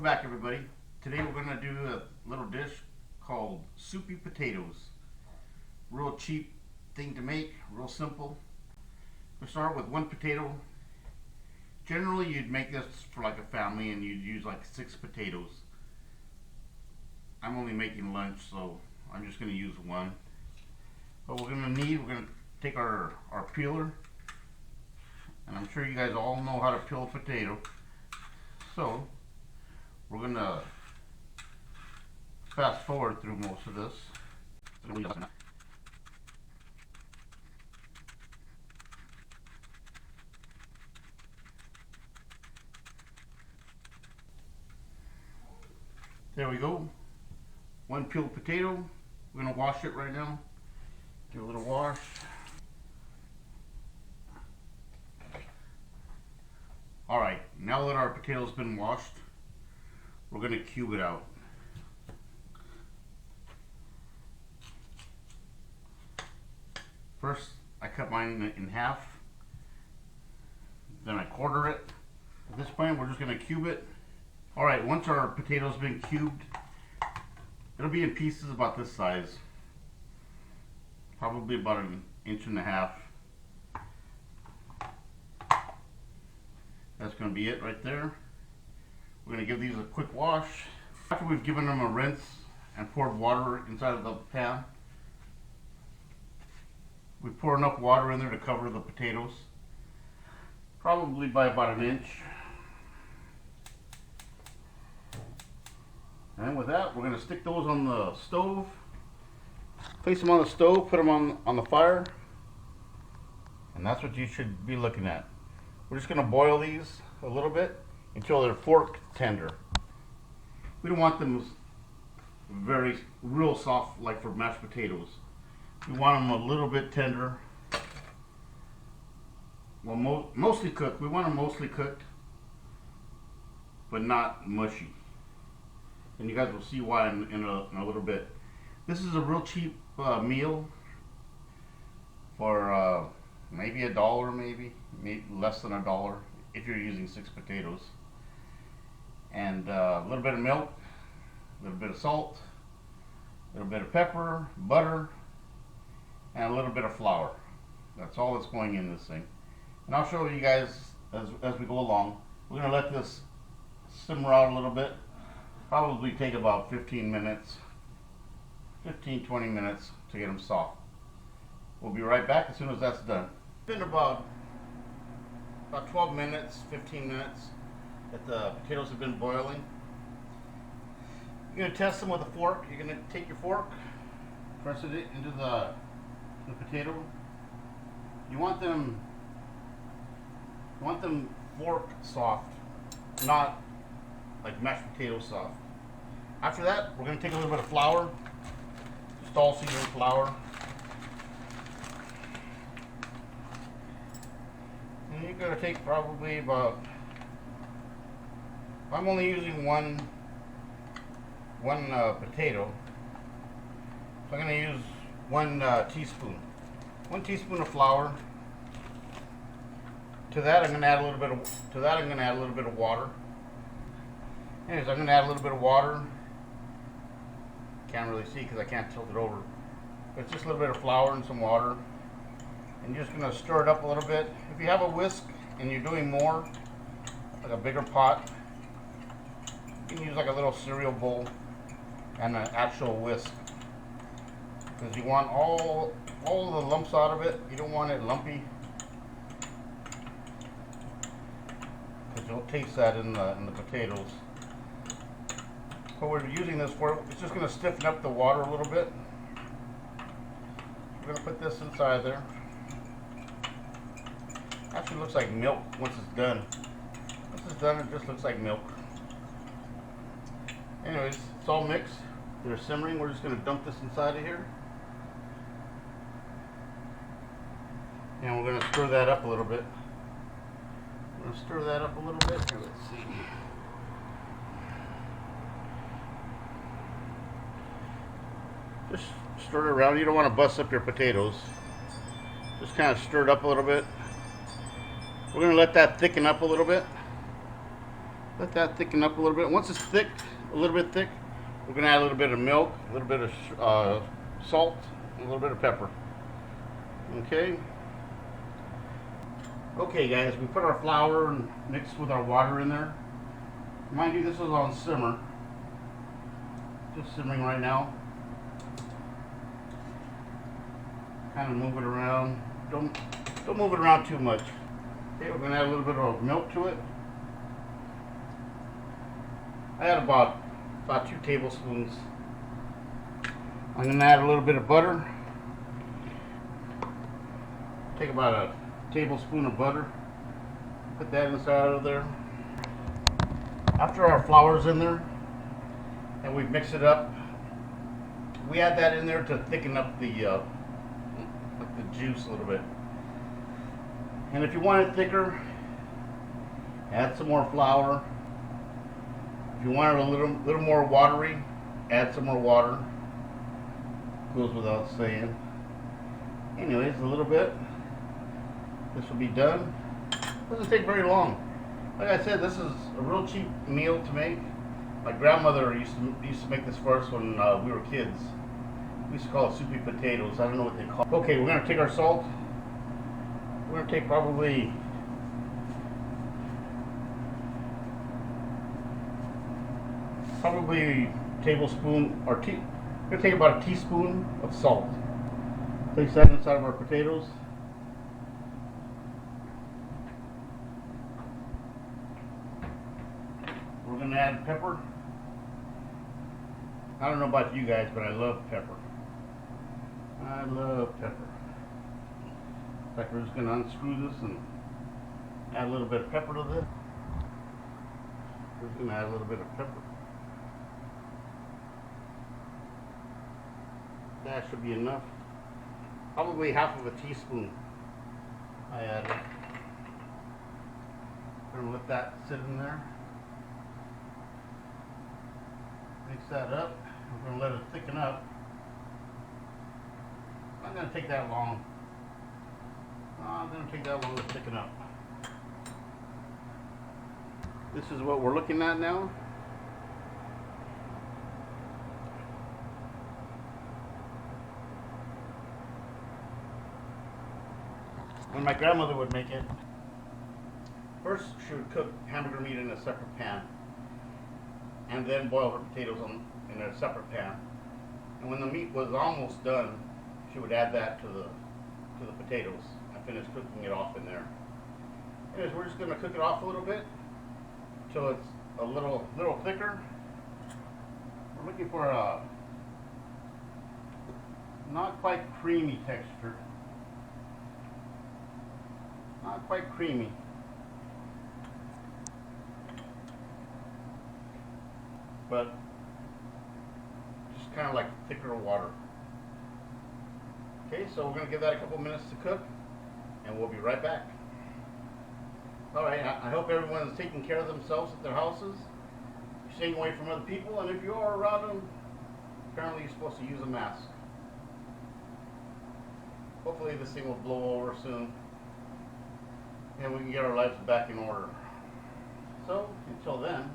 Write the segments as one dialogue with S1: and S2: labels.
S1: Welcome back, everybody. Today we're going to do a little dish called Soupy Potatoes. Real cheap thing to make, real simple. We'll start with one potato. Generally you'd make this for like a family and you'd use like 6 potatoes. I'm only making lunch, so I'm just going to use one. What we're going to take our peeler, and I'm sure you guys all know how to peel a potato. So we're going to fast forward through most of this. There we go. One peeled potato. We're going to wash it right now. Do a little wash. Alright, now that our potato's been washed, we're going to cube it out. First, I cut mine in half. Then I quarter it. At this point, we're just going to cube it. Alright, once our potato's been cubed, it'll be in pieces about this size. Probably about 1.5 inches. That's going to be it right there. We're going to give these a quick wash. After we've given them a rinse and poured water inside of the pan, we pour enough water in there to cover the potatoes, probably by about 1 inch. And with that, we're going to stick those on the stove. Place them on the stove, put them on the fire, and that's what you should be looking at. We're just going to boil these a little bit until they're fork tender. We don't want them real soft like for mashed potatoes. We want them a little bit tender. Well, mostly cooked. We want them mostly cooked, but not mushy. And you guys will see why in a little bit. This is a real cheap meal for maybe $1, maybe less than $1 if you're using 6 potatoes. And a little bit of milk, a little bit of salt, a little bit of pepper, butter, and a little bit of flour. That's all that's going in this thing. And I'll show you guys as we go along. We're going to let this simmer out a little bit. Probably take about 15 minutes, 15-20 minutes to get them soft. We'll be right back as soon as that's done. It's been about 12 minutes, 15 minutes that the potatoes have been boiling. You're going to test them with a fork. You're going to take your fork, press it into the potato. You want them fork soft, not like mashed potato soft. After that, we're going to take a little bit of flour, just all seasoned flour. And you're going to take probably about, I'm only using one potato, so I'm going to use 1 teaspoon. 1 teaspoon of flour. To that I'm going to add a little bit of water. Anyways, I'm going to add a little bit of water. Can't really see because I can't tilt it over. But it's just a little bit of flour and some water. And you're just going to stir it up a little bit. If you have a whisk and you're doing more, like a bigger pot, you can use like a little cereal bowl and an actual whisk. Because you want all the lumps out of it. You don't want it lumpy. Because you'll taste that in the potatoes. What we're using this for, it's just going to stiffen up the water a little bit. We're going to put this inside there. Actually looks like milk once it's done. Once it's done, it just looks like milk. Anyways, it's all mixed. They're simmering. We're just going to dump this inside of here. And we're going to stir that up a little bit. We're going to stir that up a little bit. Here, let's see. Just stir it around. You don't want to bust up your potatoes. Just kind of stir it up a little bit. We're going to let that thicken up a little bit. Let that thicken up a little bit. Once it's thick, a little bit thick, we're gonna add a little bit of milk, a little bit of salt, and a little bit of pepper. Okay. Okay, guys, we put our flour and mixed with our water in there. Mind you, this is on simmer. Just simmering right now. Kind of move it around. Don't move it around too much. Okay, we're gonna add a little bit of milk to it. I add about 2 tablespoons. I'm gonna add a little bit of butter. Take about a tablespoon of butter. Put that inside of there. After our flour's in there and we mix it up, we add that in there to thicken up the juice a little bit. And if you want it thicker, add some more flour. If you want it a little more watery, add some more water. Goes without saying. Anyways, a little bit. This will be done. Doesn't take very long. Like I said, this is a real cheap meal to make. My grandmother used to make this for us when we were kids. We used to call it Soupy Potatoes. I don't know what they call it. Okay, we're gonna take our salt. We're gonna take probably tablespoon or we're gonna take about a teaspoon of salt. Place that inside of our potatoes. We're gonna add pepper. I don't know about you guys, but I love pepper. I love pepper. In fact, we're just gonna unscrew this and add a little bit of pepper to this. We're just gonna add a little bit of pepper. That should be enough. Probably half of a teaspoon I added. I'm gonna let that sit in there. Mix that up. We're gonna let it thicken up. Not gonna take that long. Not gonna take that long to thicken up. This is what we're looking at now. When my grandmother would make it, first she would cook hamburger meat in a separate pan and then boil her potatoes in a separate pan. And when the meat was almost done, she would add that to the potatoes and finish cooking it off in there. Anyways, we're just going to cook it off a little bit until it's a little thicker. We're looking for a not quite creamy texture. Not quite creamy. But just kind of like thicker water. Okay, so we're going to give that a couple minutes to cook, and we'll be right back. Alright, I hope everyone's taking care of themselves at their houses. You're staying away from other people, and if you are around them, apparently you're supposed to use a mask. Hopefully this thing will blow over soon, and we can get our lives back in order. So, until then,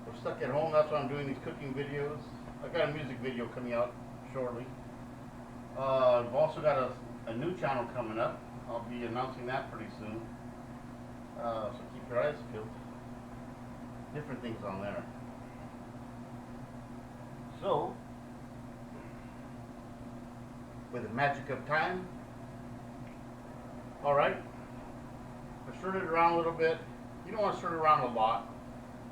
S1: we're stuck at home. That's why I'm doing these cooking videos. I've got a music video coming out shortly. I've also got a new channel coming up. I'll be announcing that pretty soon. So keep your eyes peeled. Different things on there. So, with the magic of time, alright, I stirred it around a little bit. You don't want to stir it around a lot.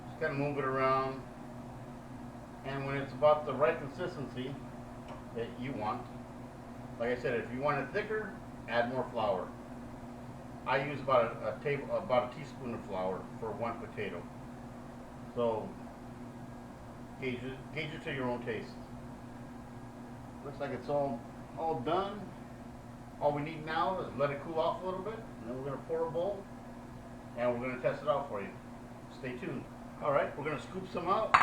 S1: Just kind of move it around. And when it's about the right consistency that you want, like I said, if you want it thicker, add more flour. I use about a teaspoon of flour for one potato. So gauge it to your own taste. Looks like it's all done. All we need now is let it cool off a little bit, and then we're going to pour a bowl, and we're going to test it out for you. Stay tuned. All right, we're going to scoop some out.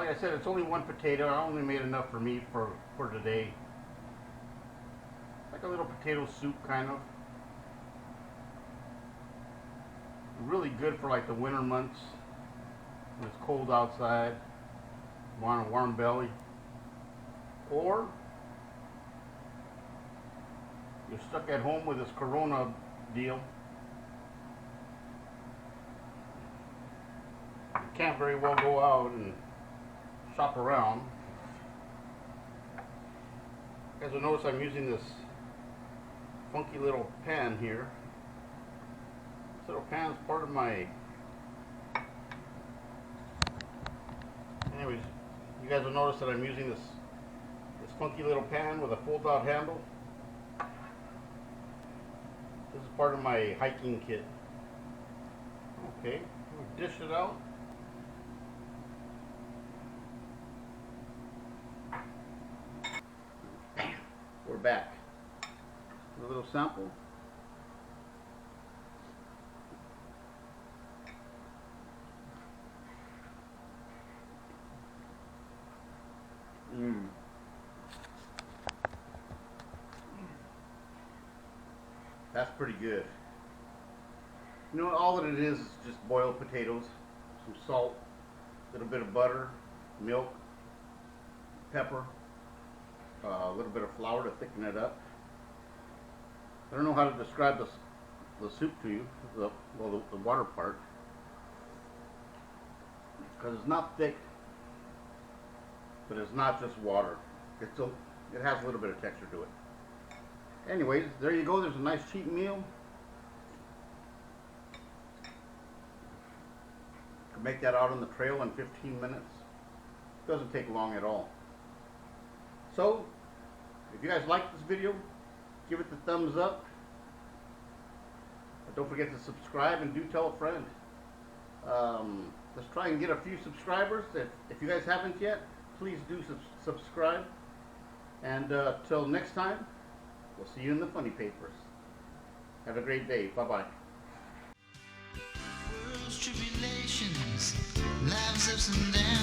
S1: like I said, it's only one potato. I only made enough for me for today. Like a little potato soup kind of. Really good for like the winter months when it's cold outside. Want a warm belly. Or you're stuck at home with this Corona deal. You can't very well go out and shop around. You guys will notice I'm using this funky little pan here. This little pan is part of my... Anyways, you guys will notice that I'm using this funky little pan with a fold-out handle. This is part of my hiking kit. Okay, we'll dish it out. We're back. A little sample. That's pretty good. You know, all that it is just boiled potatoes, some salt, a little bit of butter, milk, pepper, a little bit of flour to thicken it up. I don't know how to describe the soup to you, the water part, because it's not thick, but it's not just water. It has a little bit of texture to it. Anyways, there you go. There's a nice cheap meal. Can make that out on the trail in 15 minutes. Doesn't take long at all. So, if you guys like this video, give it the thumbs up. But don't forget to subscribe and do tell a friend. Let's try and get a few subscribers. If you guys haven't yet, please do subscribe. And till next time, we'll see you in the funny papers. Have a great day. Bye-bye.
S2: World's tribulations, life's ups and downs.